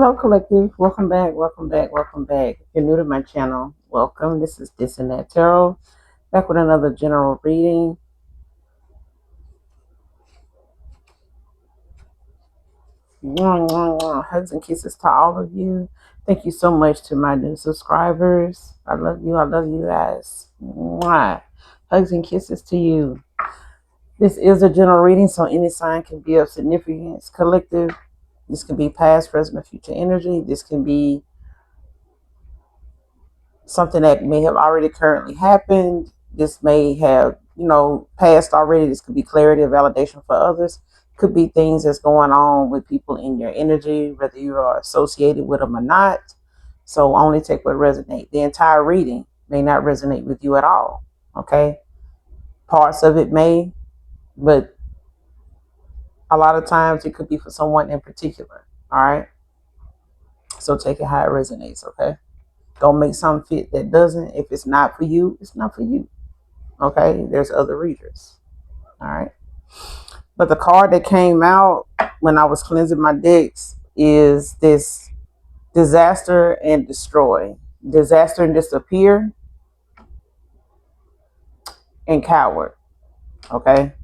Hello, collective. Welcome back. Welcome back. Welcome back. If you're new to my channel, welcome. This is This and That Tarot. Back with another general reading. Hugs and kisses to all of you. Thank you so much to my new subscribers. I love you. I love you guys. Hugs and kisses to you. This is a general reading, so any sign can be of significance. Collective. This can be past, present, or future energy. This can be something that may have already currently happened. This may have, passed already. This could be clarity or validation for others. Could be things that's going on with people in your energy, whether you are associated with them or not. So only take what resonates. The entire reading may not resonate with you at all. Okay. Parts of it may, but a lot of times it could be for someone in particular. All right. So take it how it resonates. Okay. Don't make something fit that doesn't. If it's not for you, it's not for you. Okay, there's other readers. All right. But the card that came out when I was cleansing my decks is this disaster and destroy. Disaster and disappear and coward. Okay.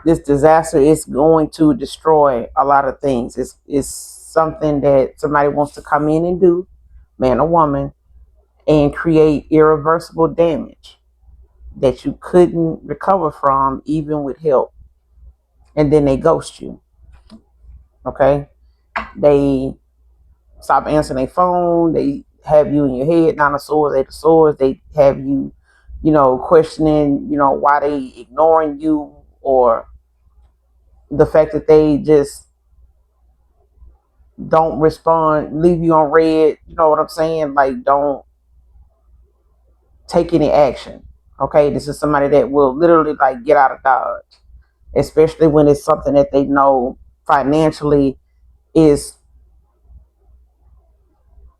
This disaster is going to destroy a lot of things. It's something that somebody wants to come in and do, man or woman, and create irreversible damage that you couldn't recover from even with help. And then they ghost you. Okay. They stop answering their phone. They have you in your head, Nine of Swords, Eight of Swords. They have you, questioning, why they ignoring you, or the fact that they just don't respond, leave you on red. You know what I'm saying? Like, don't take any action. Okay. This is somebody that will literally like get out of Dodge, especially when it's something that they know financially is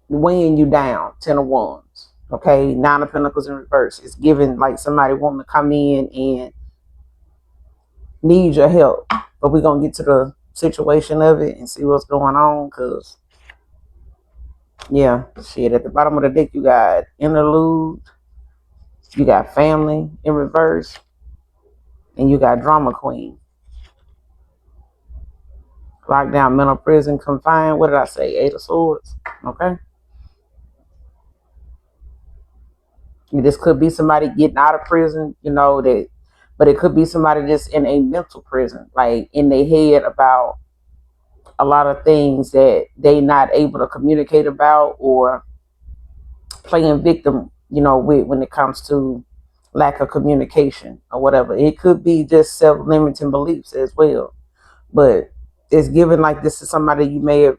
weighing you down. 10 of Wands. Okay. 9 of Pentacles in reverse. It's giving like somebody wanting to come in and need your help. But we're going to get to the situation of it and see what's going on. Because, yeah, shit. At the bottom of the deck, you got interlude. You got family in reverse. And you got drama queen. Lockdown, mental prison, confined. What did I say? 8 of Swords. Okay. This could be somebody getting out of prison, but it could be somebody just in a mental prison, like in their head about a lot of things that they not able to communicate about, or playing victim, with when it comes to lack of communication or whatever. It could be just self-limiting beliefs as well. But it's given like this is somebody you may have,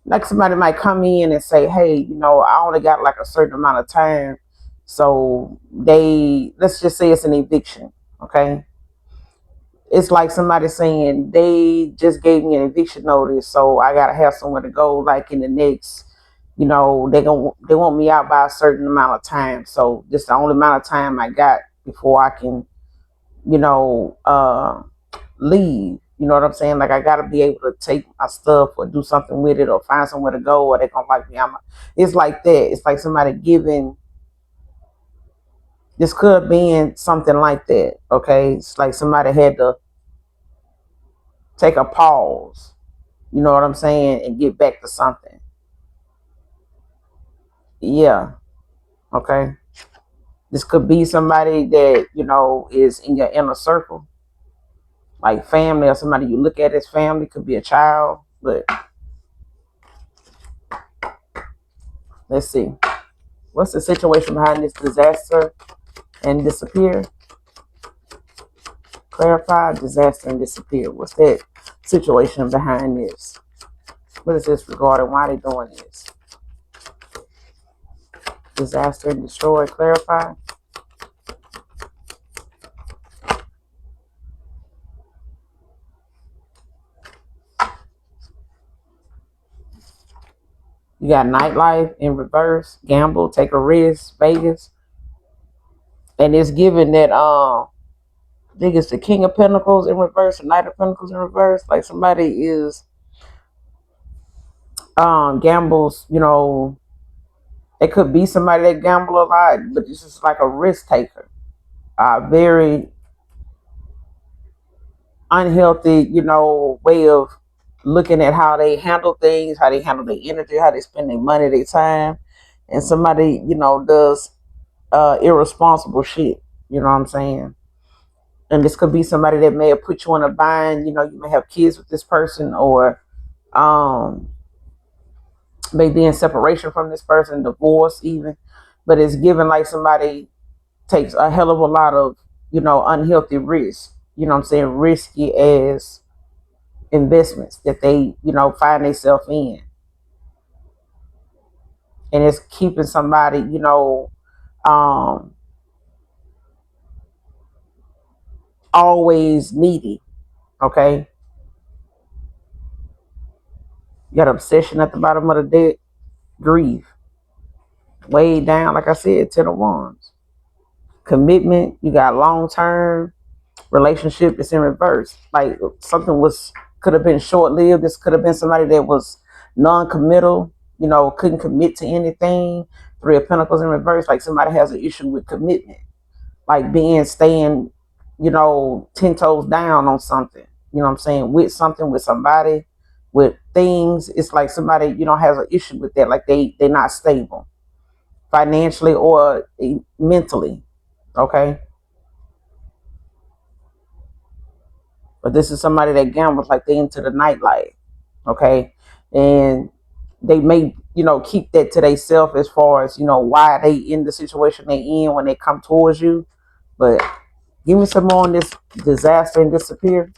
like somebody might come in and say, hey, I only got like a certain amount of time. So let's just say it's an eviction. Okay. It's like somebody saying they just gave me an eviction notice. So I got to have somewhere to go like in the next, they want me out by a certain amount of time. So this is the only amount of time I got before I can, leave. You know what I'm saying? Like I gotta be able to take my stuff or do something with it or find somewhere to go, or they gonna like me. It's like that. It's like somebody giving. This could have been something like that. Okay, it's like somebody had to take a pause. You know what I'm saying, and get back to something. Yeah. Okay. This could be somebody that is in your inner circle, like family, or somebody you look at as family. Could be a child, but let's see. What's the situation behind this disaster and disappear? Clarify, disaster and disappear. What's that situation behind this? What is this regarding? Why are they doing this? Disaster and destroy, clarify. You got nightlife in reverse, gamble, take a risk, Vegas. And it's given that think it's the King of Pentacles in reverse, the Knight of Pentacles in reverse. Like somebody is gambles, it could be somebody that gamble a lot, but it's just like a risk taker. Very unhealthy, way of looking at how they handle things, how they handle their energy, how they spend their money, their time. And somebody, does irresponsible shit. You know what I'm saying? And this could be somebody that may have put you in a bind. You may have kids with this person, or um, may be in separation from this person, divorce even. But it's given like somebody takes a hell of a lot of, unhealthy risks. You know what I'm saying? Risky as investments that they, find themselves in. And it's keeping somebody, always needy. Okay. You got obsession at the bottom of the deck, grief. Way down, like I said, 10 of Wands. Commitment, you got long term. Relationship is in reverse. Like something could have been short lived. This could have been somebody that was non-committal, couldn't commit to anything. 3 of Pentacles in reverse, like somebody has an issue with commitment, like staying, 10 toes down on something, you know what I'm saying, with something, with somebody, with things. It's like somebody, has an issue with that, like they're not stable financially or mentally. Okay. But this is somebody that gambles, like they into the nightlife. Okay. And they may, keep that to themselves as far as, why they in the situation they in when they come towards you. But give me some more on this disaster and disappear.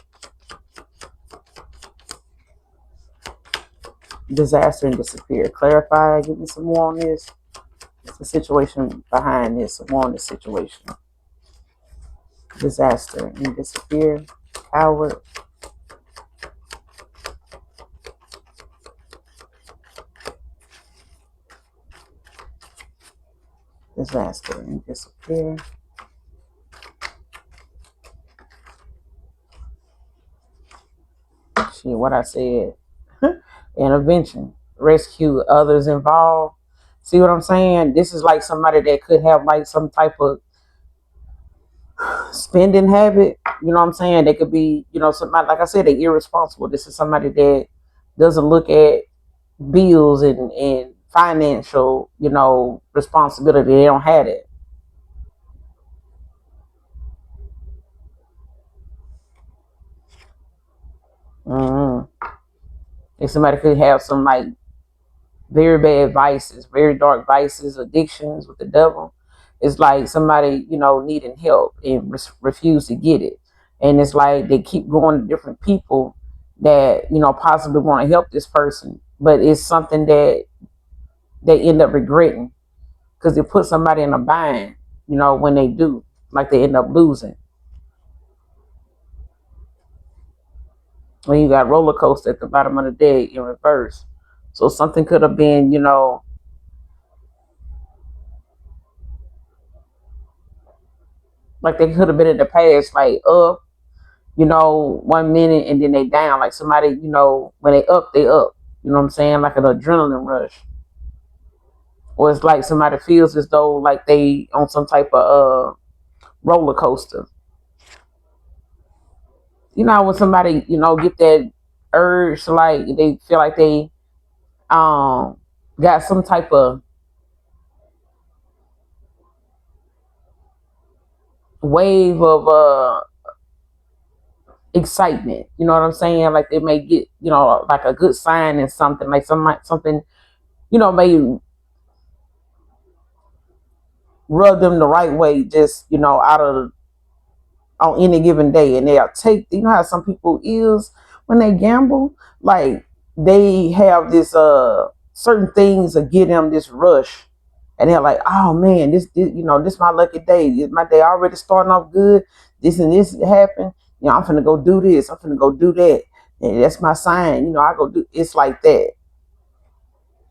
Disaster and disappear. Clarify. Give me some more on this. What's the situation behind this? Some more on this situation. Disaster and disappear. Coward. Disaster and disappear. Shit, what I said. Intervention. Rescue others involved. See what I'm saying? This is like somebody that could have like some type of spending habit. You know what I'm saying? They could be, somebody, like I said, they're irresponsible. This is somebody that doesn't look at bills and financial, responsibility. They don't have it. Mm-hmm. And somebody could have some like very bad vices, very dark vices, addictions with the devil. It's like somebody, needing help and refuse to get it. And it's like they keep going to different people that, possibly want to help this person. But it's something that they end up regretting because they put somebody in a bind, when they do, like they end up losing. When you got roller coaster at the bottom of the deck in reverse. So something could have been, like they could have been in the past, like up, 1 minute and then they down. Like somebody, when they up, they up. You know what I'm saying? Like an adrenaline rush. Or it's like somebody feels as though like they on some type of roller coaster. When somebody, get that urge to like they feel like they got some type of wave of excitement. You know what I'm saying? Like they may get, like a good sign in something, like something, may rub them the right way, just, out of on any given day. And they'll take, how some people is when they gamble, like they have this certain things that give them this rush. And they're like, oh man, this my lucky day. My day already starting off good. This and this happened. I'm finna go do this. I'm finna go do that. And that's my sign. I go do. It's like that.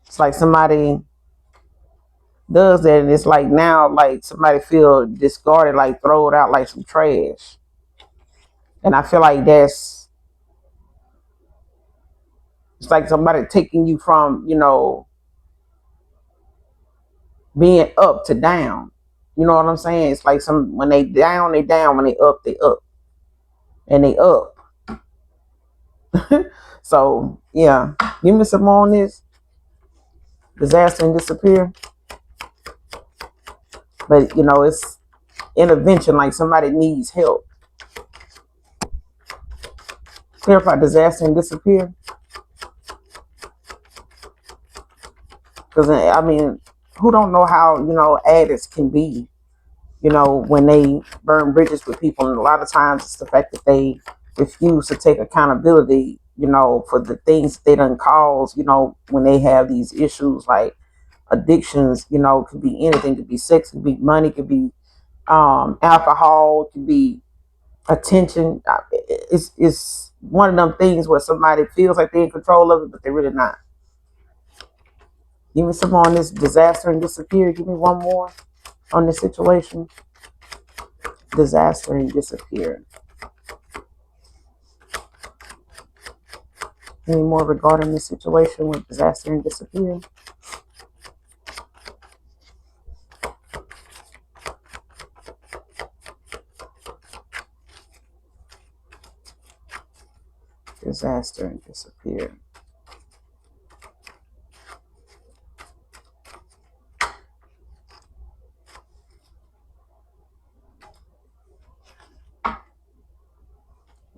It's like somebody does that, and it's like now, like somebody feel discarded, like throw it out like some trash. And I feel like it's like somebody taking you from, being up to down. You know what I'm saying? It's like when they down, they down. When they up, and they up. So yeah, give me some more on this disaster and disappear. But it's intervention. Like somebody needs help. Clarify disaster and disappear. Because I mean, who don't know how addicts can be? When they burn bridges with people, and a lot of times it's the fact that they refuse to take accountability. For the things that they done cause. When they have these issues like addictions. Could be anything. Could be sex. Could be money. Could be alcohol. Could be attention. It's one of them things where somebody feels like they're in control of it, but they're really not. Give me some more on this disaster and disappear. Give me one more on this situation. Disaster and disappear. Any more regarding this situation with disaster and disappear? Disaster and disappear.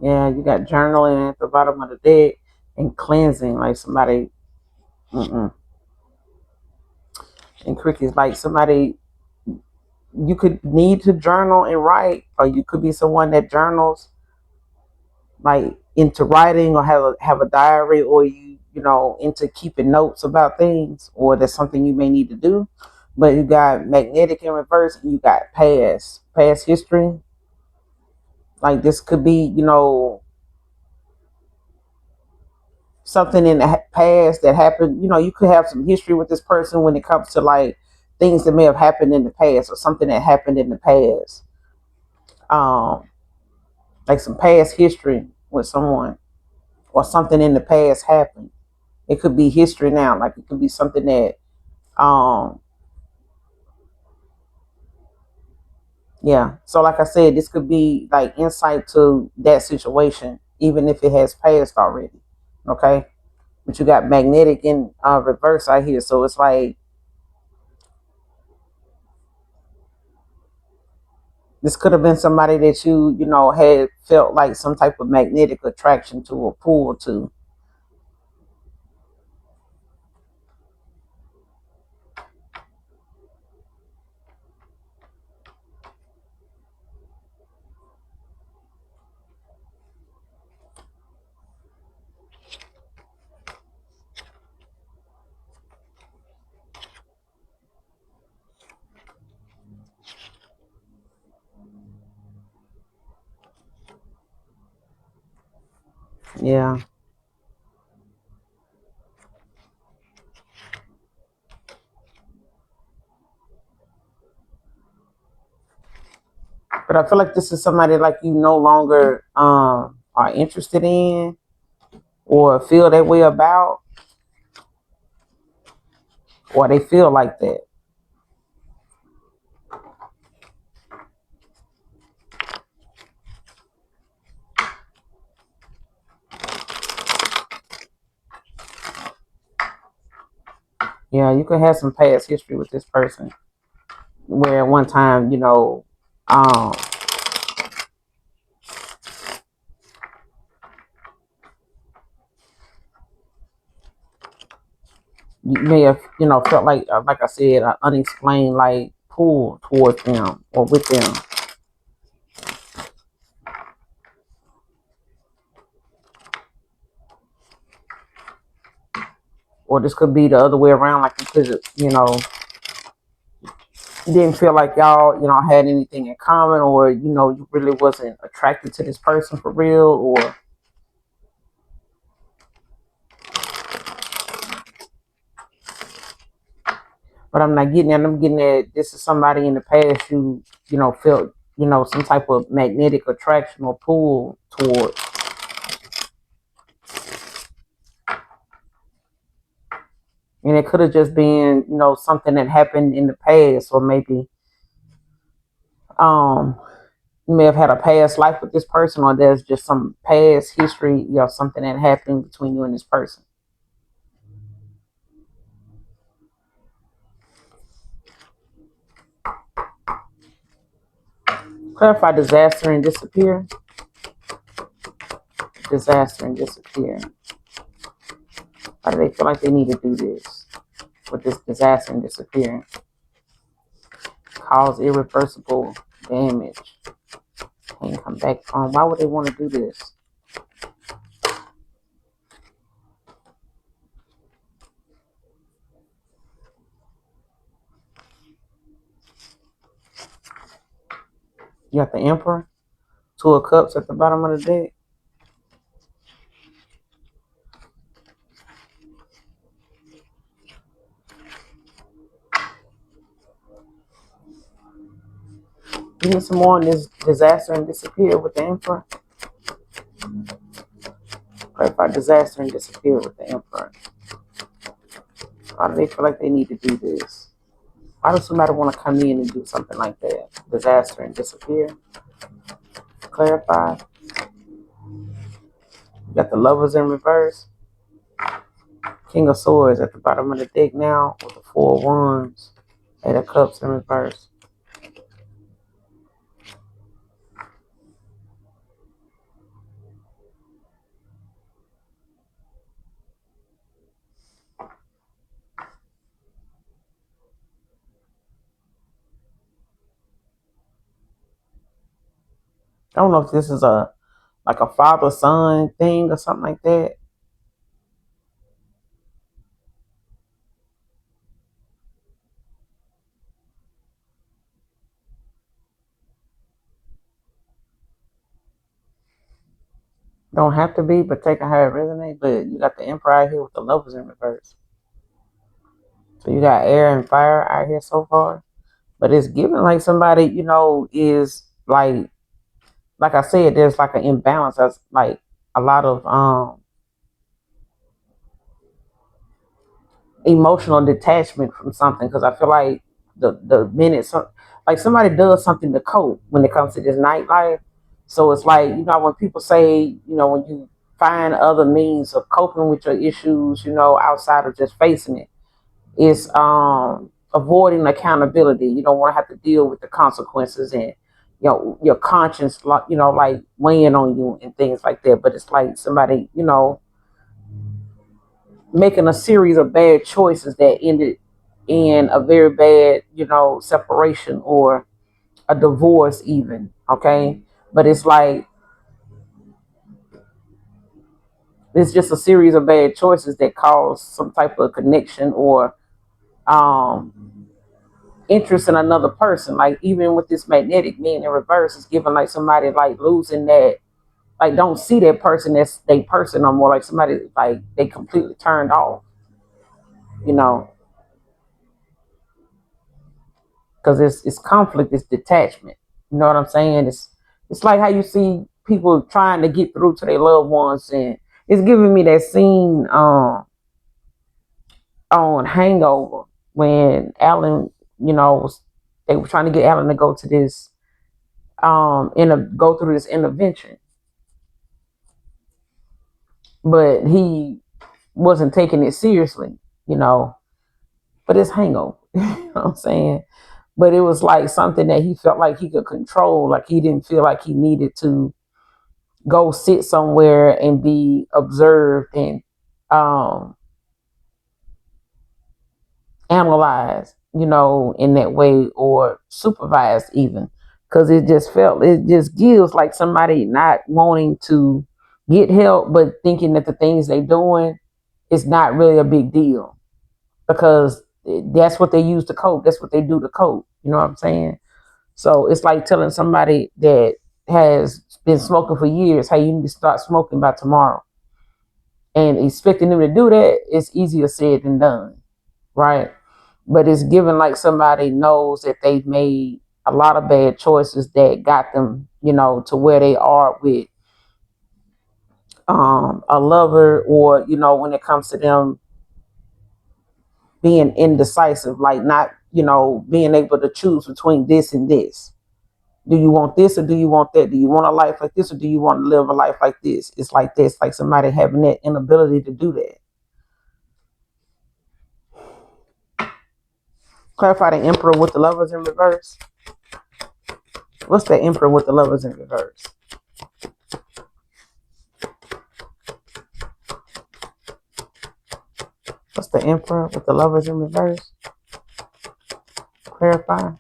Yeah, you got journaling at the bottom of the deck and cleansing, like somebody. And crickets, like somebody. You could need to journal and write, or you could be someone that journals, like into writing, or have a diary, or into keeping notes about things, or that's something you may need to do. But you got magnetic in reverse, and you got past history. Like this could be, something in the past that happened. You could have some history with this person when it comes to like things that may have happened in the past, or something that happened in the past. Um, like some past history with someone, or something in the past happened. It could be history now. Like it could be something that, um, yeah. So like I said, this could be like insight to that situation, even if it has passed already. Okay. But you got magnetic in reverse out here. So it's like this could have been somebody that had felt like some type of magnetic attraction to, or pull to. Yeah. But I feel like this is somebody like you no longer are interested in, or feel that way about, or they feel like that. Yeah, you could have some past history with this person, where at one time, you may have, felt like I said, an unexplained like pull towards them or with them. Or this could be the other way around, like you could, didn't feel like y'all, had anything in common, or you really wasn't attracted to this person for real, or. But I'm not getting that. I'm getting that this is somebody in the past you felt some type of magnetic attraction or pull towards. And it could have just been, something that happened in the past, or maybe um you may have had a past life with this person, or there's just some past history, something that happened between you and this person. Clarify disaster and disappear. Disaster and disappear. Why do they feel like they need to do this with this disaster and disappear? Cause irreversible damage. Can't come back from. Why would they want to do this? You got the Emperor, Two of Cups at the bottom of the deck. Give me some more on this disaster and disappear with the Emperor. Clarify disaster and disappear with the Emperor. Why do they feel like they need to do this? Why does somebody want to come in and do something like that? Disaster and disappear. Clarify. You got the Lovers in reverse. King of Swords at the bottom of the deck now with the Four of Wands. Eight of Cups in reverse. I don't know if this is a father-son thing or something like that. Don't have to be, but taking how it resonates. But you got the Emperor out here with the Lovers in reverse. So you got air and fire out here so far. But it's given like somebody, is like I said, there's like an imbalance. That's like a lot of emotional detachment from something, because I feel like the minute like somebody does something to cope when it comes to this nightlife. So it's like, when people say, when you find other means of coping with your issues, outside of just facing it, it's avoiding accountability. You don't want to have to deal with the consequences, and your conscience, like weighing on you and things like that. But it's like somebody, making a series of bad choices that ended in a very bad, separation or a divorce even. Okay. But it's like, it's just a series of bad choices that cause some type of connection or um interest in another person. Like even with this magnetic being in reverse, it's giving like somebody like losing that, like don't see that person as they person no more. Like somebody like they completely turned off, you know, because it's conflict, it's detachment. You know what I'm saying? It's like how you see people trying to get through to their loved ones, and it's giving me that scene on Hangover when Alan, they were trying to get Alan to go to this go through this intervention, but he wasn't taking it seriously, you know. But it's Hangover, you know what I'm saying? But it was like something that he felt like he could control. Like he didn't feel like he needed to go sit somewhere and be observed and um, analyzed, in that way, or supervised even. Because it just gives like somebody not wanting to get help, but thinking that the things they doing is not really a big deal, because that's what they use to cope. That's what they do to cope. You know what I'm saying? So it's like telling somebody that has been smoking for years, hey, you need to start smoking by tomorrow. And expecting them to do that is easier said than done, right? But it's given like somebody knows that they've made a lot of bad choices that got them, to where they are with a lover, or when it comes to them being indecisive, like not, being able to choose between this and this. Do you want this or do you want that? Do you want a life like this or do you want to live a life like this? It's like this, like somebody having that inability to do that. Clarify the Emperor with the Lovers in reverse. What's the Emperor with the Lovers in reverse? What's the Emperor with the Lovers in reverse? Clarify.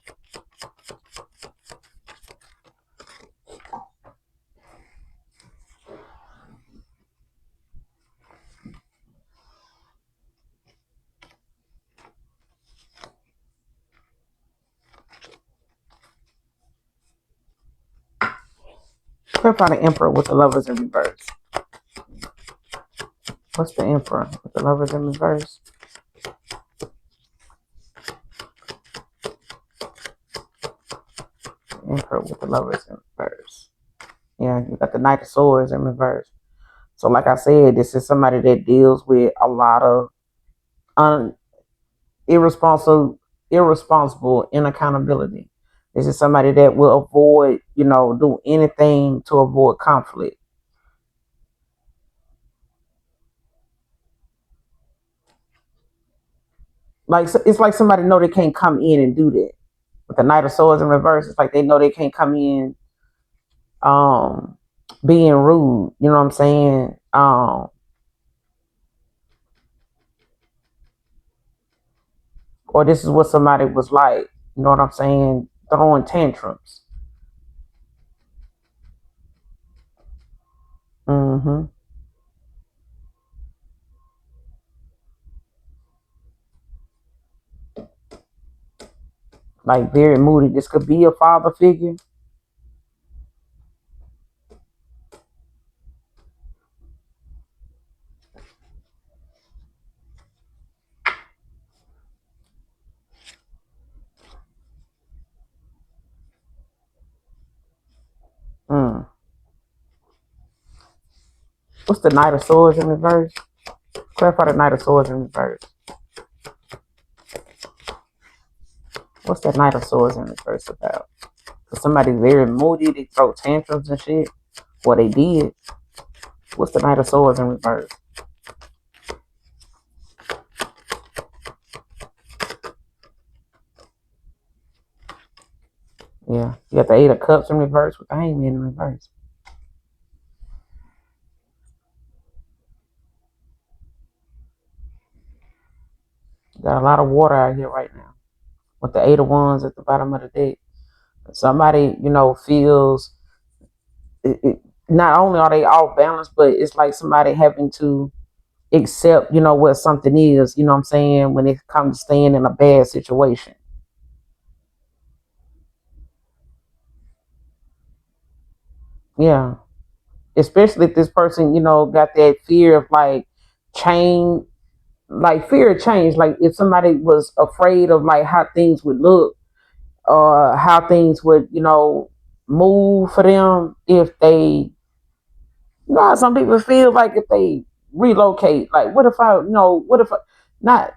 Clarify the Emperor with the Lovers in reverse. What's the Emperor with the Lovers in reverse? Emperor with the Lovers in reverse. Yeah, you got the Knight of Swords in reverse. So like I said, this is somebody that deals with a lot of irresponsible inaccountability. This is somebody that will avoid, do anything to avoid conflict. Like it's like somebody know they can't come in and do that. With the Knight of Swords in reverse, it's like they know they can't come in being rude, you know what I'm saying? Or this is what somebody was like, you know what I'm saying, throwing tantrums. Mm-hmm. Like very moody. This could be a father figure. Mm. What's the Knight of Swords in reverse? Clarify the Knight of Swords in reverse. What's that Knight of Swords in reverse about? Because somebody's very moody, they throw tantrums and shit. What they did. What's the Knight of Swords in reverse? Yeah, you got the Eight of Cups in reverse with the Hangman in reverse. Got a lot of water out here right now. With the Eight of Wands at the bottom of the deck. Somebody, feels not only are they off balance, but it's like somebody having to accept, what something is, you know what I'm saying, when it comes to staying in a bad situation. Yeah. Especially if this person, got that fear of like change, like fear of change. Like if somebody was afraid of like how things would look or how things would, move for them if they, how some people feel like if they relocate, like what if I, what if I, not,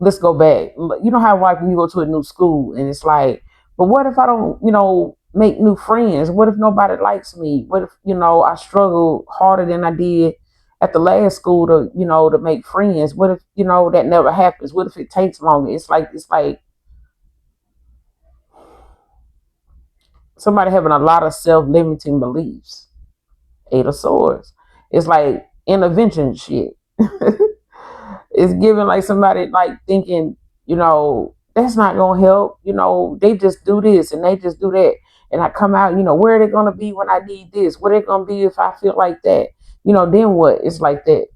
let's go back. You know how like when you go to a new school and it's like, but what if I don't, make new friends? What if nobody likes me? What if, I struggle harder than I did at the last school to, to make friends? What if, that never happens? What if it takes longer? It's like somebody having a lot of self-limiting beliefs. Eight of Swords. It's like intervention shit. It's giving like somebody like thinking, that's not gonna help. They just do this and they just do that. And I come out, where are they gonna be when I need this? Where are they gonna be if I feel like that? Then what? It's like that.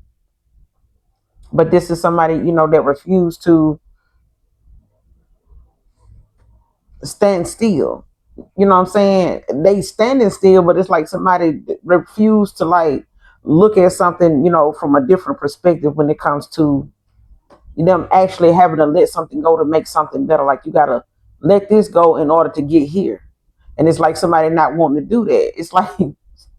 But this is somebody, that refused to stand still. You know what I'm saying? They standing still, but it's like somebody refused to like look at something, from a different perspective when it comes to them actually having to let something go to make something better. Like you gotta let this go in order to get here. And it's like somebody not wanting to do that. It's like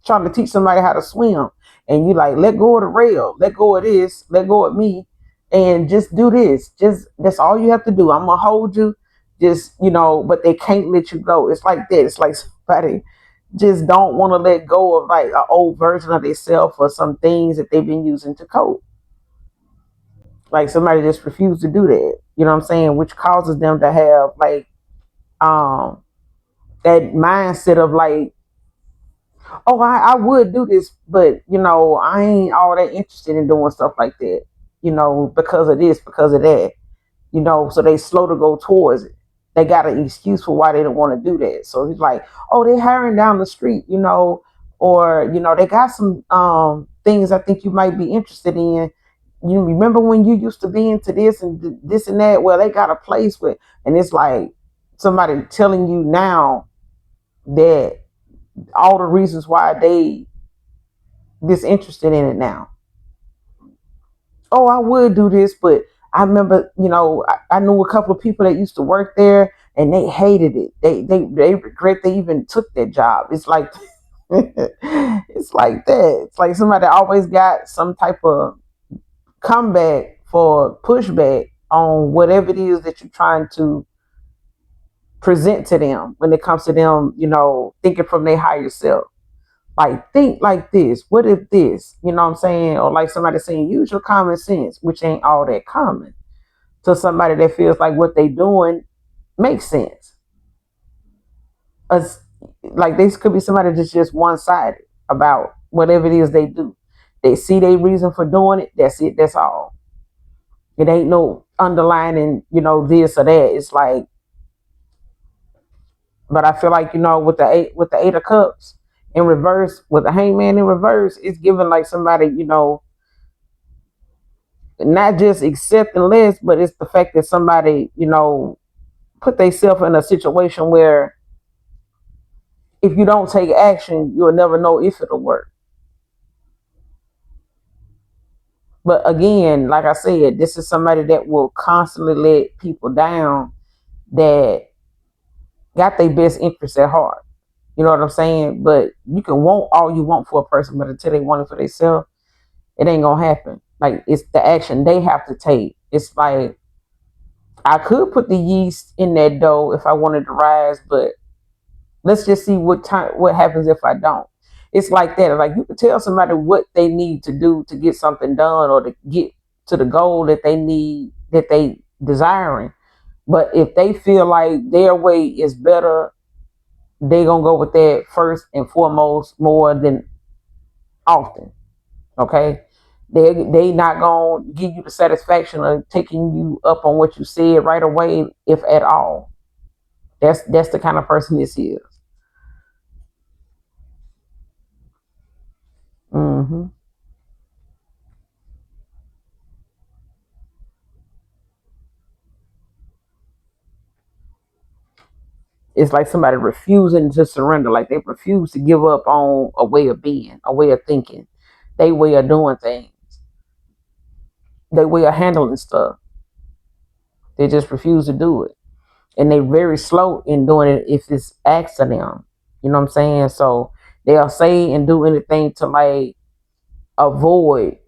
trying to teach somebody how to swim. And you like, let go of the rail, let go of this, let go of me, and just do this. Just that's all you have to do. I'm gonna hold you. Just, but they can't let you go. It's like that. It's like somebody just don't want to let go of like an old version of themselves or some things that they've been using to cope. Like somebody just refused to do that. You know what I'm saying? Which causes them to have like um that mindset of like, oh, I would do this, but I ain't all that interested in doing stuff like that, because of this, because of that, so they slow to go towards it. They got an excuse for why they don't want to do that. So he's like, oh, they're hiring down the street, or, they got some things I think you might be interested in. You remember when you used to be into this and this and that? Well, they got a place with, and it's like somebody telling you now that all the reasons why they disinterested in it now. Oh, I would do this, but I remember, I knew a couple of people that used to work there and they hated it. They regret they even took that job. It's like it's like that. It's like somebody always got some type of comeback for pushback on whatever it is that you're trying to present to them when it comes to them, thinking from their higher self. Like, think like this. What if this? You know what I'm saying? Or like somebody saying, use your common sense, which ain't all that common to somebody that feels like what they doing makes sense. As, like this could be somebody that's just one sided about whatever it is they do. They see their reason for doing it. That's it. That's all. It ain't no underlining, this or that. It's like, but I feel like, with the eight of cups in reverse, with the hangman in reverse, it's giving like somebody, not just accepting less, but it's the fact that somebody, put themselves in a situation where if you don't take action, you'll never know if it'll work. But again, like I said, this is somebody that will constantly let people down that got their best interests at heart. You know what I'm saying? But you can want all you want for a person, but until they want it for themselves, it ain't gonna happen. Like it's the action they have to take. It's like I could put the yeast in that dough if I wanted to rise, but let's just see what happens if I don't. It's like that. Like you can tell somebody what they need to do to get something done or to get to the goal that they need, that they desiring. But if they feel like their way is better, they gonna go with that first and foremost more than often. Okay. They not gonna give you the satisfaction of taking you up on what you said right away, if at all. That's the kind of person this is. Mm-hmm. It's like somebody refusing to surrender, like they refuse to give up on a way of being, a way of thinking, they way of doing things, they way of handling stuff. They just refuse to do it. And they very slow in doing it if it's asked of them. You know what I'm saying? So they'll say and do anything to like avoid,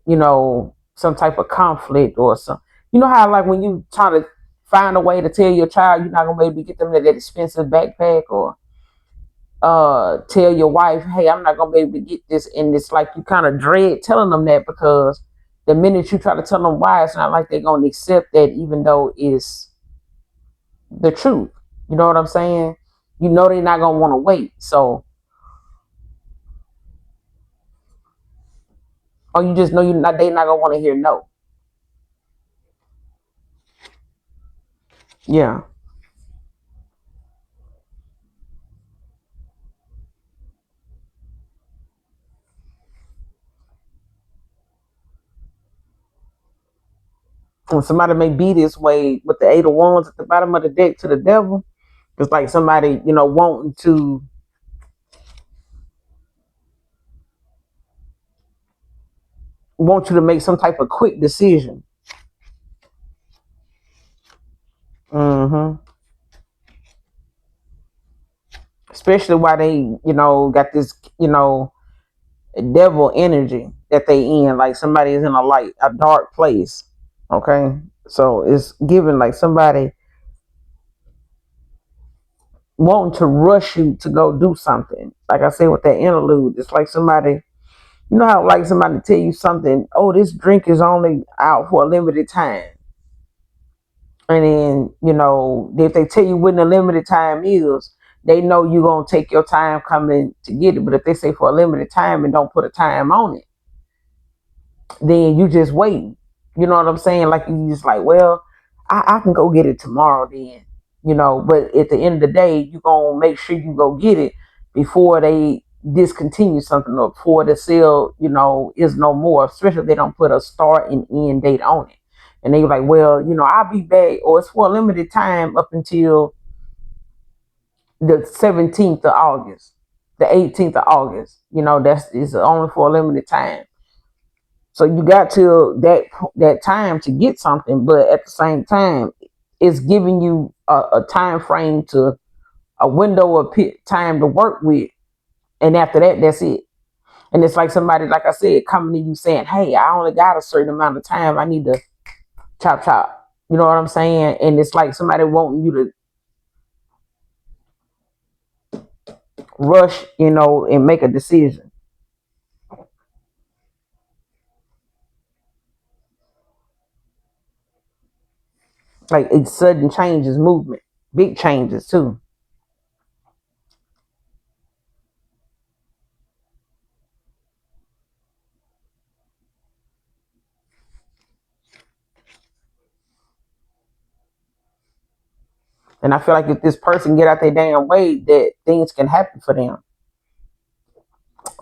some type of conflict or some. You know how like when you try to find a way to tell your child you're not gonna be able to get them that expensive backpack or tell your wife, hey, I'm not gonna be able to get this, and it's like you kind of dread telling them that because the minute you try to tell them why, it's not like they're gonna accept that, even though it's the truth. You know what I'm saying? You know they're not gonna want to wait. So, or you just know you not they not gonna want to hear no. Yeah. When somebody may be this way with the eight of wands at the bottom of the deck to the devil, it's like somebody, wanting to want you to make some type of quick decision. Mm-hmm. especially why they, got this, devil energy that they in, like somebody is in a dark place. Okay, so it's given like somebody wanting to rush you to go do something. Like I said with that interlude, it's like somebody, how like somebody tell you something, oh, this drink is only out for a limited time. And then, if they tell you when the limited time is, they know you're going to take your time coming to get it. But if they say for a limited time and don't put a time on it, then you just wait. You know what I'm saying? Like you just like, well, I can go get it tomorrow then. But at the end of the day, you're going to make sure you go get it before they discontinue something or before the sale, is no more, especially if they don't put a start and end date on it. And they like, well, I'll be back, or it's for a limited time up until the 17th of August, the 18th of August. That's it's only for a limited time. So you got till that time to get something, but at the same time, it's giving you a time frame to a window of time to work with, and after that, that's it. And it's like somebody, like I said, coming to you saying, "Hey, I only got a certain amount of time. I need to chop chop." You know what I'm saying? And it's like somebody wanting you to rush, and make a decision. Like it's sudden changes, movement, big changes too. And I feel like if this person get out their damn way, that things can happen for them.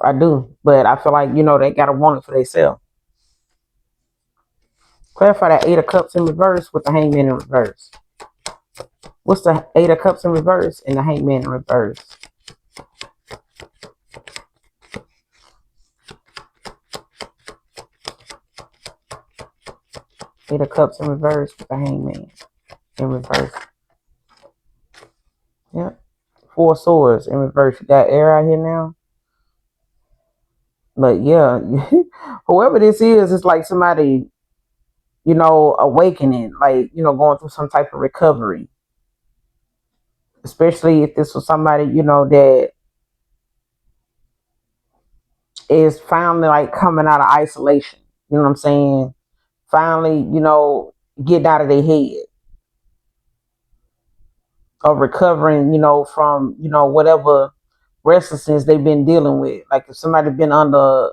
I do, but I feel like they gotta want it for themselves. Clarify that Eight of Cups in reverse with the Hangman in reverse. What's the Eight of Cups in reverse and the Hangman in reverse? Eight of Cups in reverse with the Hangman in reverse. Yep. Four Swords in reverse. You got air out here now. But yeah, whoever this is, it's like somebody, awakening, like, going through some type of recovery. Especially if this was somebody, that is finally like coming out of isolation. You know what I'm saying? Finally, getting out of their head or recovering, from, whatever restlessness they've been dealing with. Like if somebody been under,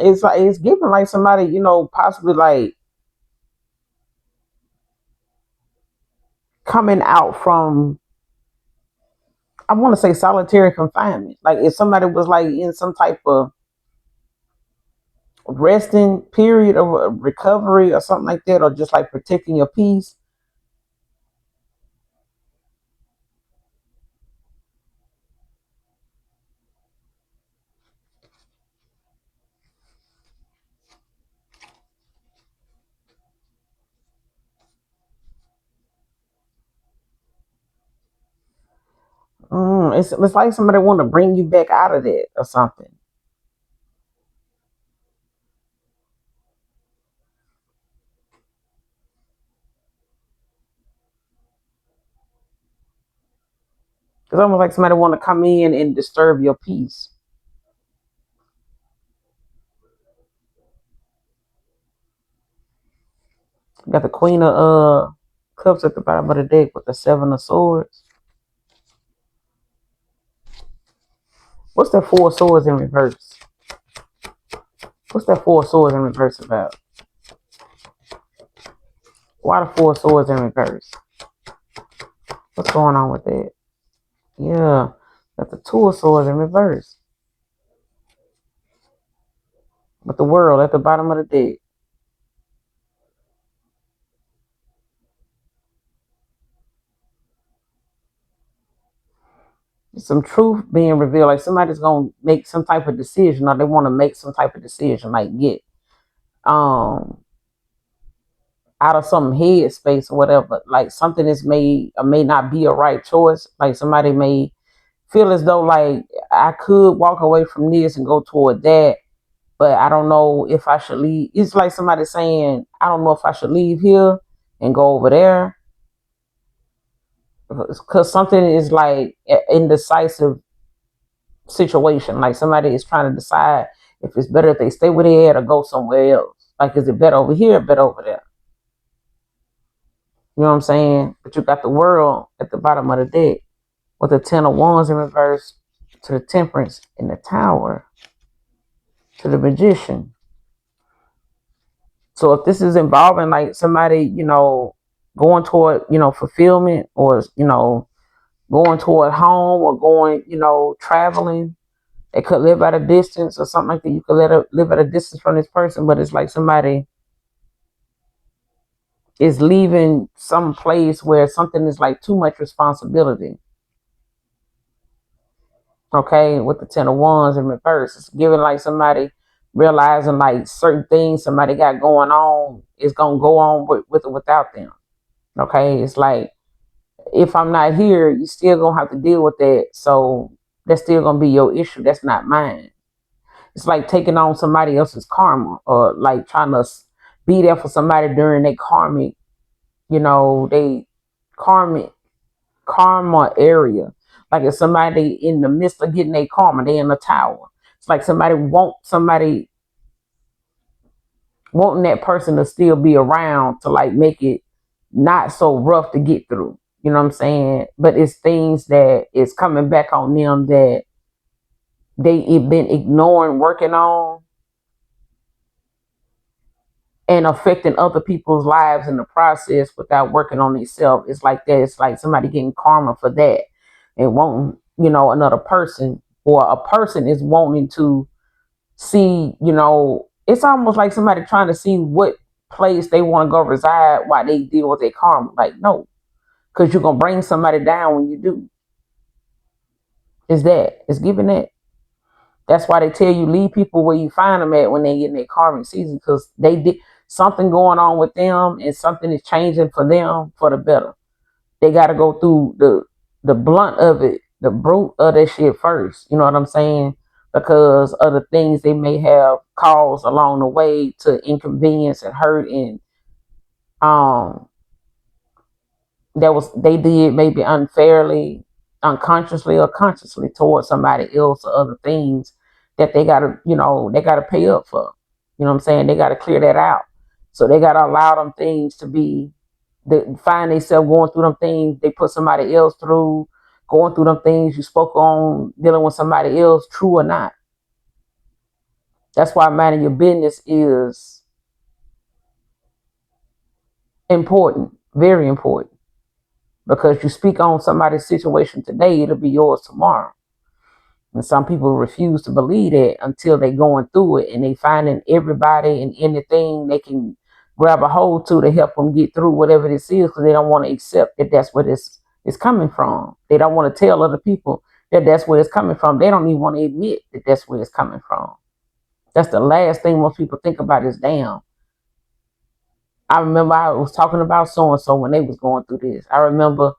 it's like it's giving like somebody, possibly like coming out from, I want to say solitary confinement. Like if somebody was like in some type of resting period or recovery or something like that, or just like protecting your peace. It's like somebody want to bring you back out of that or something. It's almost like somebody want to come in and disturb your peace. You got the Queen of Cups at the bottom of the deck with the Seven of Swords. What's that Four of Swords in reverse? What's that Four of Swords in reverse about? Why the Four of Swords in reverse? What's going on with that? Yeah, got the Two of Swords in reverse. With the World at the bottom of the deck. some truth being revealed. Like somebody's gonna make some type of decision, or they want to make some type of decision, like get um out of some head space or whatever. Like something is made or may not be a right choice. Like somebody may feel as though like I could walk away from this and go toward that, but I don't know if I should leave. It's like somebody saying, I don't know if I should leave here and go over there, because something is like indecisive situation. Like somebody is trying to decide if it's better if they stay where they at or go somewhere else. Like, is it better over here or better over there? You know what I'm saying? But you got the world at the bottom of the deck with the 10 of Wands in reverse to the Temperance in the Tower to the Magician. So if this is involving like somebody, going toward, fulfillment, or, going toward home, or going, traveling, they could live at a distance or something like that. You could live at a distance from this person, but it's like somebody is leaving some place where something is like too much responsibility. Okay, with the 10 of Wands in reverse, it's giving like somebody realizing like certain things somebody got going on is gonna go on with or without them. Okay, it's like if I'm not here, you still gonna have to deal with that. So that's still gonna be your issue. That's not mine. It's like taking on somebody else's karma, or like trying to be there for somebody during their karmic, they karmic karma area. Like if somebody in the midst of getting their karma, they in the tower. It's like somebody wanting that person to still be around to like make it not so rough to get through. You know what I'm saying? But it's things that is coming back on them that they been ignoring, working on, and affecting other people's lives in the process without working on themselves. It's like that. It's like somebody getting karma for that and wanting, another person, or a person is wanting to see, it's almost like somebody trying to see what place they want to go reside while they deal with their karma. Like, no, because you're going to bring somebody down when you do. It's giving that. That's why they tell you leave people where you find them at when they get in their karmic season, because they did something going on with them and something is changing for them for the better. They got to go through the blunt of it, the brute of that shit first. You know what I'm saying? Because of the things they may have caused along the way to inconvenience and hurt, and um they did maybe unfairly, unconsciously or consciously towards somebody else, or other things that they gotta pay up for. You know what I'm saying? They gotta clear that out. So they gotta allow them things to be, they find themselves going through them things they put somebody else through, going through them things you spoke on, dealing with somebody else, true or not. That's why minding your business is important, very important. Because you speak on somebody's situation today, it'll be yours tomorrow. And some people refuse to believe that until they're going through it and they finding everybody and anything they can grab a hold to help them get through whatever this is, because they don't want to accept that that's where this is coming from. They don't want to tell other people that that's where it's coming from. They don't even want to admit that that's where it's coming from. That's the last thing most people think about is, damn, I remember I was talking about so and so when they was going through this. I remember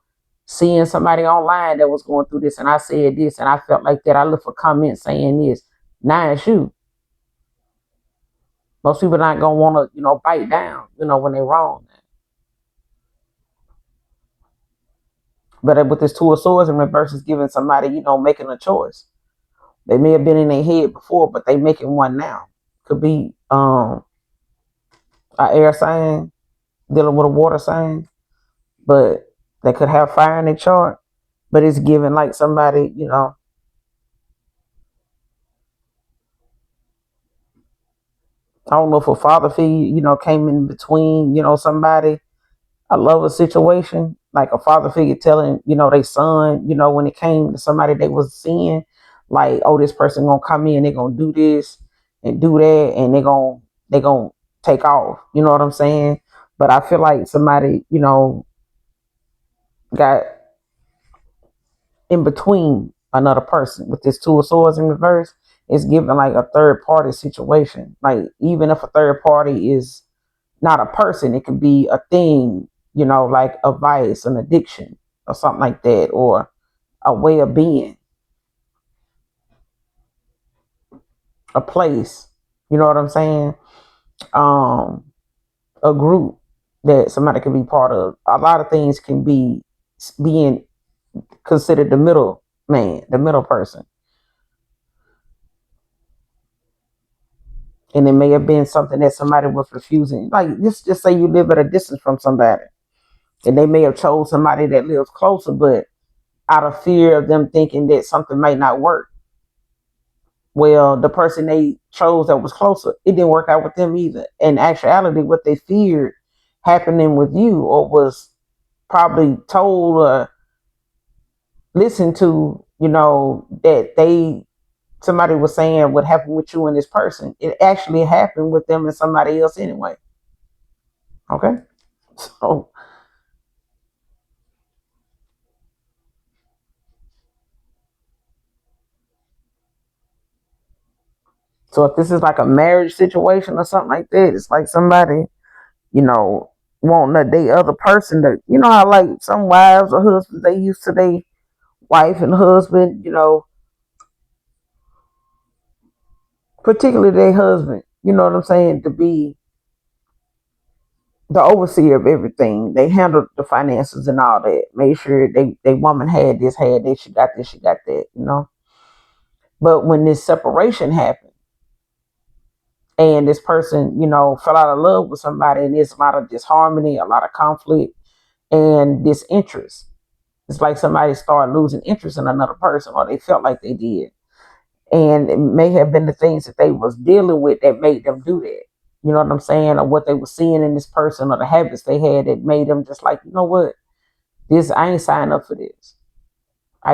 seeing somebody online that was going through this, and I said this, and I felt like that. I looked for comments saying this. Now it's you. Most people not gonna want to, bite down, when they're wrong. But with this Two of Swords in reverse is giving somebody, making a choice. They may have been in their head before, but they making one now. Could be a air sign dealing with a water sign, but they could have fire in their chart. But it's giving like somebody, I don't know if a father figure, came in between, somebody, a lover situation, like a father figure telling, their son, when it came to somebody they was seeing, like, oh, this person gonna come in, they're gonna do this and do that, and they gonna take off. You know what I'm saying? But I feel like somebody, got in between another person. With this two of swords in reverse, it's giving like a third party situation. Like even if a third party is not a person, it could be a thing, like a vice, an addiction, or something like that, or a way of being, a place. You know what I'm saying? Um, a group that somebody can be part of. A lot of things can be being considered the middle man, the middle person. And it may have been something that somebody was refusing. Like just say you live at a distance from somebody, and they may have chose somebody that lives closer, but out of fear of them thinking that something might not work. Well, the person they chose that was closer, it didn't work out with them either. In actuality, what they feared happening with you, or was probably told or listened to, that somebody was saying what happened with you and this person, it actually happened with them and somebody else anyway. Okay. So if this is like a marriage situation or something like that, it's like somebody, you know, wanting a the other person to, how like some wives or husbands, they used to their wife and husband, particularly their husband, you know what I'm saying, to be the overseer of everything. They handled the finances and all that. Made sure they woman had this, had that, she got this, she got that. But when this separation happened and this person, fell out of love with somebody, and there's a lot of disharmony, a lot of conflict and disinterest. It's like somebody started losing interest in another person, or they felt like they did. And it may have been the things that they was dealing with that made them do that. You know what I'm saying? Or what they were seeing in this person, or the habits they had that made them just like, you know what? This, I ain't signed up for this.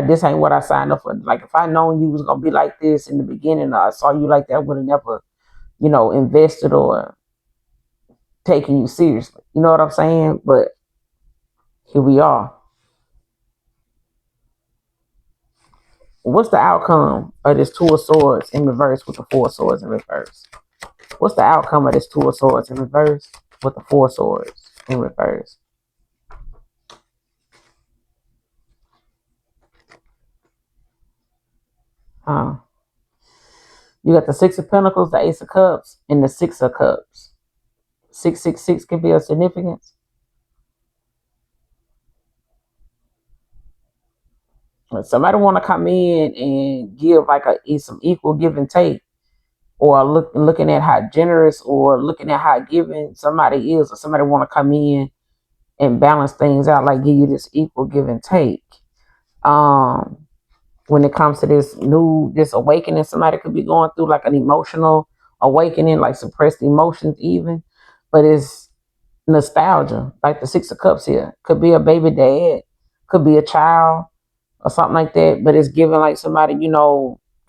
This ain't what I signed up for. Like if I known you was gonna be like this in the beginning, or I saw you like that, I would have never, invested or taken you seriously. You know what I'm saying? But here we are. What's the outcome of this two of swords in reverse with the four of swords in reverse? What's the outcome of this two of swords in reverse with the four swords in reverse? Uh, you got the six of pentacles, the ace of cups, and the six of cups. 666 can be of significance. Somebody want to come in and give like some equal give and take, or looking at how generous or looking at how giving somebody is, or somebody want to come in and balance things out, like give you this equal give and take. Um, when it comes to this awakening, somebody could be going through like an emotional awakening, like suppressed emotions even, but it's nostalgia, like the six of cups here. Could be a baby dad, could be a child or something like that, but it's giving like somebody,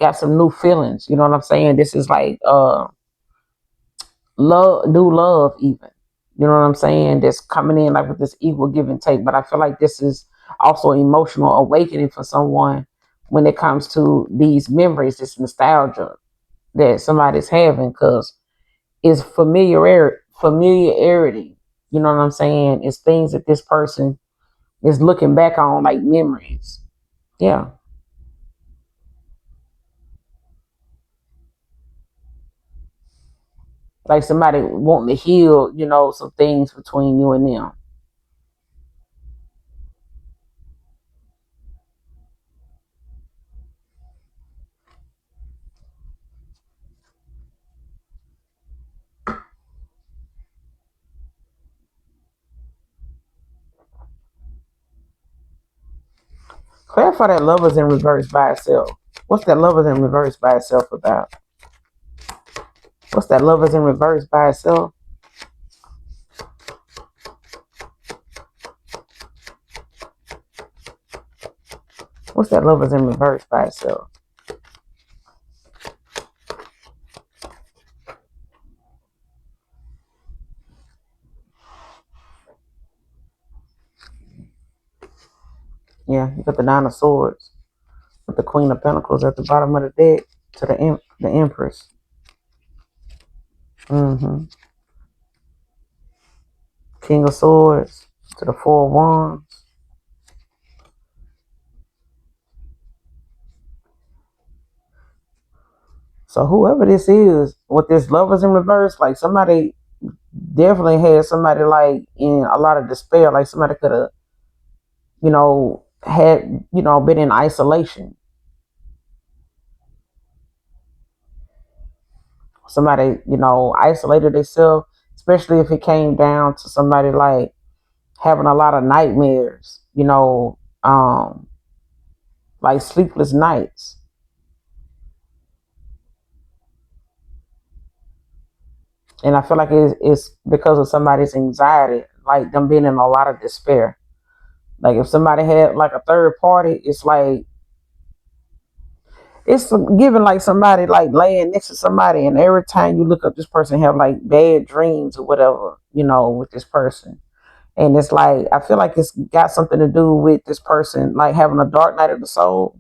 got some new feelings. You know what I'm saying? This is like love, new love even. You know what I'm saying? That's coming in like with this equal give and take. But I feel like this is also emotional awakening for someone when it comes to these memories, this nostalgia that somebody's having, because it's familiarity. You know what I'm saying? It's things that this person is looking back on, like memories. Yeah. Like somebody wanting to heal, some things between you and them. Clarify that lovers in reverse by itself. What's that lovers in reverse by itself about? What's that lovers in reverse by itself? What's that lovers in reverse by itself? Yeah, you got the nine of swords with the queen. Queen of Pentacles at the bottom of the deck to the Empress. hmm King of Swords to the Four of Wands. So whoever this is, with this Lovers in reverse, like somebody definitely had somebody like in a lot of despair. Like somebody could have, had, been in isolation. Somebody, isolated themselves, especially if it came down to somebody like having a lot of nightmares, like sleepless nights. And I feel like it's because of somebody's anxiety, like them being in a lot of despair. Like if somebody had like a third party, it's like it's giving like somebody like laying next to somebody, and every time you look up, this person have like bad dreams or whatever, with this person. And it's like I feel like it's got something to do with this person like having a dark night of the soul,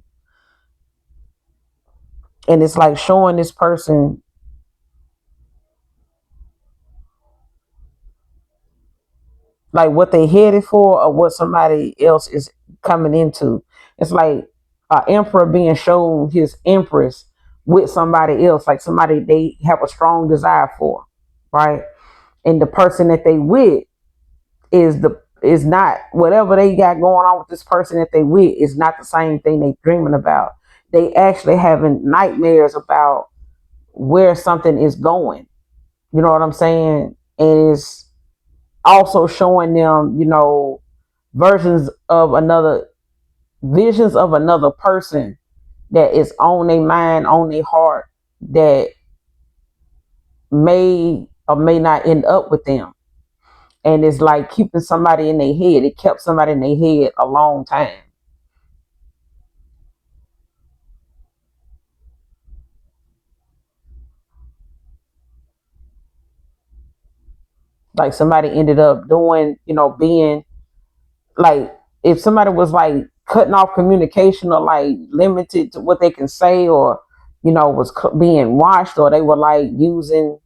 and it's like showing this person like what they headed for or what somebody else is coming into. It's like an emperor being shown his empress with somebody else, like somebody they have a strong desire for, right? And the person that they with is not whatever they got going on with this person that they with is not the same thing they dreaming about. They actually having nightmares about where something is going. You know what I'm saying? And it's also showing them, versions of another visions of another person that is on their mind, on their heart, that may or may not end up with them. And it's like keeping somebody in their head. It kept somebody in their head a long time. Like somebody ended up doing, being like if somebody was like cutting off communication or like limited to what they can say, or was being watched, or they were like using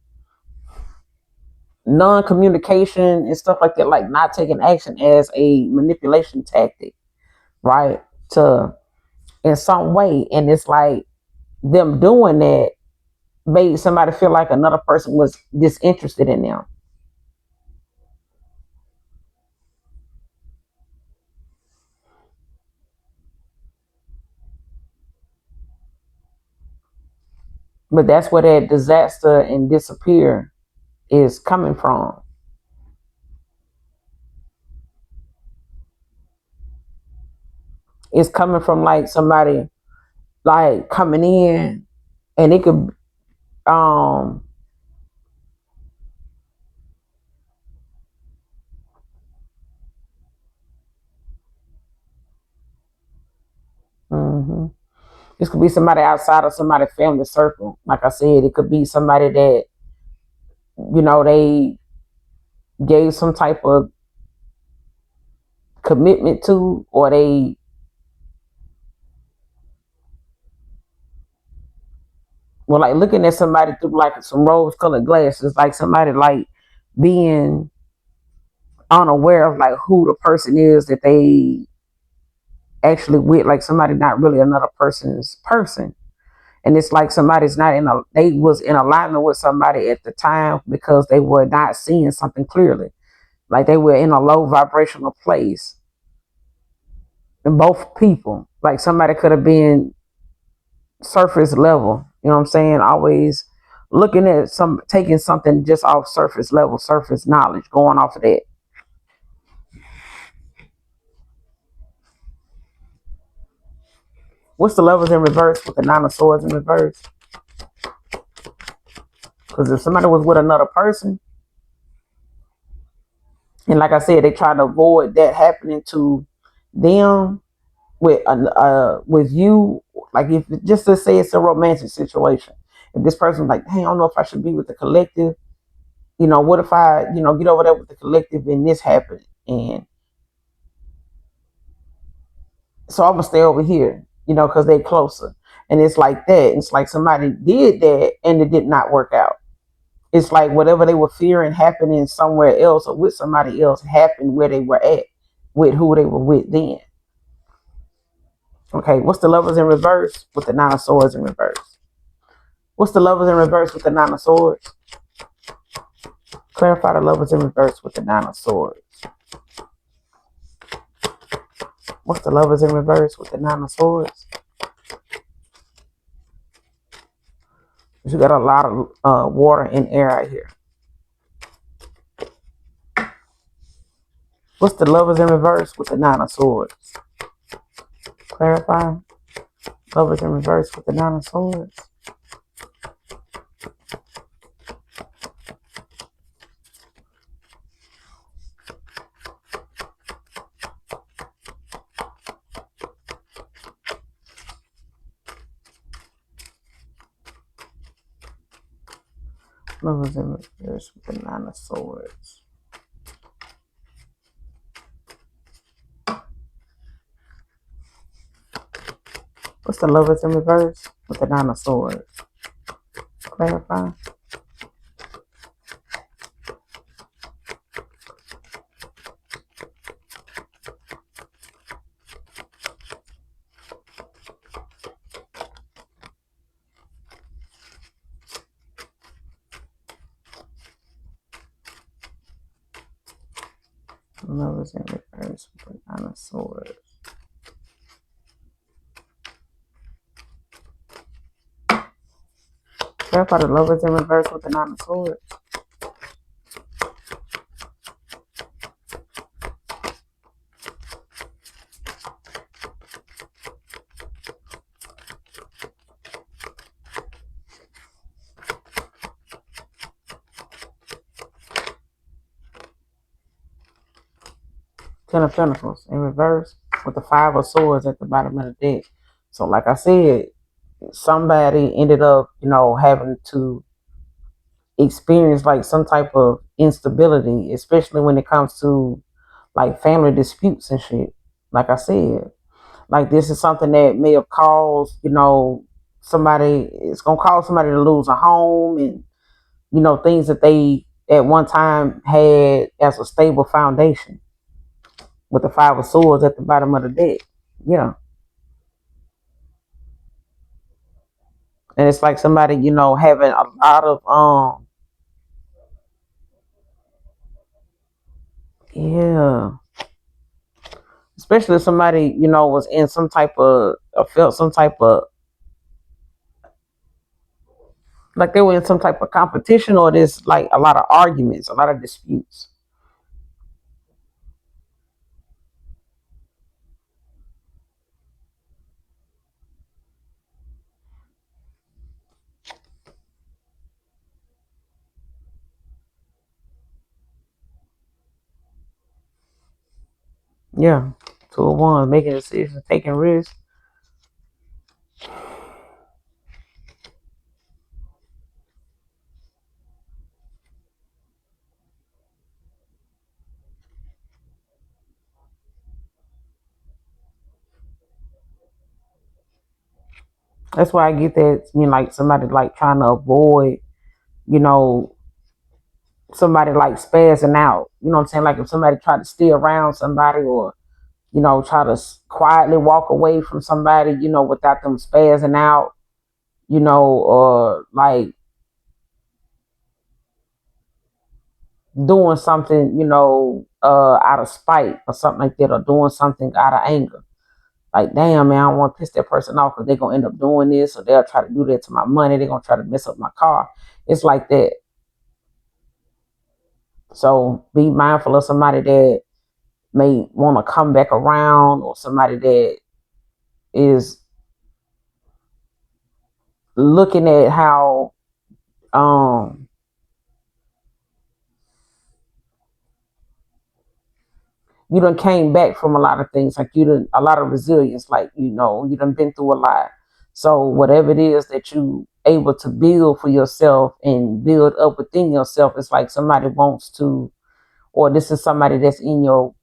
non-communication and stuff like that, like not taking action as a manipulation tactic, right? To in some way. And it's like them doing that made somebody feel like another person was disinterested in them. But that's where that disaster and disappear is coming from. It's coming from like somebody like coming in, and it could um mhm. This could be somebody outside of somebody's family circle. Like I said, it could be somebody that they gave some type of commitment to, or they were like looking at somebody through like some rose colored glasses, like somebody like being unaware of like who the person is that they actually with, like somebody not really another person's person. And it's like somebody's not they was in alignment with somebody at the time because they were not seeing something clearly. Like they were in a low vibrational place. And both people, like somebody could have been surface level, you know what I'm saying? Always looking at taking something just off surface level, surface knowledge, going off of that. What's the levels in reverse with the Nine of Swords in reverse? Because if somebody was with another person, and like I said, they try to avoid that happening to them with you, like if just to say it's a romantic situation. If this person's like, hey, I don't know if I should be with the collective, what if I, get over there with the collective and this happened, and so I'm gonna stay over here. because they're closer. And it's like that. It's like somebody did that and it did not work out. It's like whatever they were fearing happening somewhere else or with somebody else happened where they were at with who they were with then. Okay, what's the lovers in reverse with the nine of swords in reverse? What's the lovers in reverse with the nine of swords? Clarify the lovers in reverse with the nine of swords. What's the lovers in reverse with the nine of swords? You got a lot of water and air out here. What's the lovers in reverse with the nine of swords? Clarify. Lovers in reverse with the nine of swords. Lovers in reverse with the nine of swords. What's the lovers in reverse with the nine of swords? Clarify. Lovers in reverse with the nine of swords. Clarify the lovers in reverse with the nine of swords. Ten of Pentacles in reverse with the Five of Swords at the bottom of the deck. So like I said, somebody ended up, having to experience like some type of instability, especially when it comes to like family disputes and shit. Like I said, like this is something that may have caused, it's gonna cause somebody to lose a home and, things that they at one time had as a stable foundation with the Five of Swords at the bottom of the deck. Yeah. And it's like somebody, having a lot of yeah. Especially if somebody, was in some type of or felt some type of like they were in some type of competition, or there's like a lot of arguments, a lot of disputes. Yeah. Two of Wands, making decisions, taking risks. That's why I get that, like somebody like trying to avoid, you know, somebody like spazzing out. You know what I'm saying? Like if somebody tried to stay around somebody or, try to quietly walk away from somebody, without them spazzing out, or like doing something, out of spite or something like that, or doing something out of anger. Like, damn, man, I don't want to piss that person off because they're going to end up doing this, or they'll try to do that to my money. They're going to try to mess up my car. It's like that. So be mindful of somebody that may want to come back around, or somebody that is looking at how you done came back from a lot of things, like you done a lot of resilience, like you done been through a lot. So whatever it is that you able to build for yourself and build up within yourself, it's like somebody wants to, or this is somebody that's in your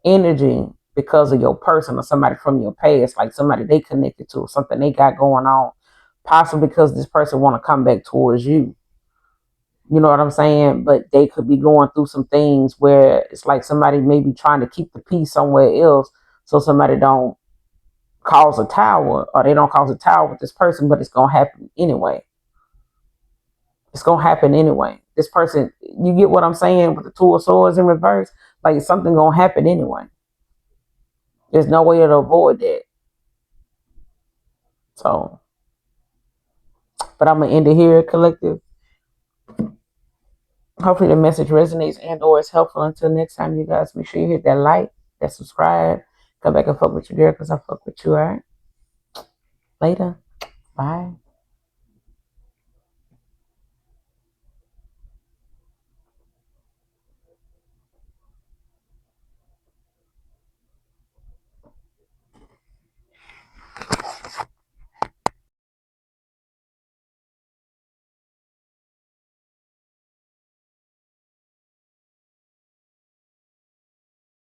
energy, because of your person or somebody from your past, like somebody they connected to, something they got going on, possibly because this person want to come back towards you. You know what I'm saying? But they could be going through some things where it's like somebody may be trying to keep the peace somewhere else, so somebody don't cause a tower, or they don't cause a tower with this person, but it's gonna happen anyway. It's gonna happen anyway. This person, you get what I'm saying with the two of swords in reverse? Like something gonna happen anyway. There's no way to avoid that. So, but I'm gonna end it here, collective. Hopefully the message resonates and or is helpful. Until next time, you guys, make sure you hit that like, that subscribe. Come back and fuck with your girl because I fuck with you, all right? Later. Bye.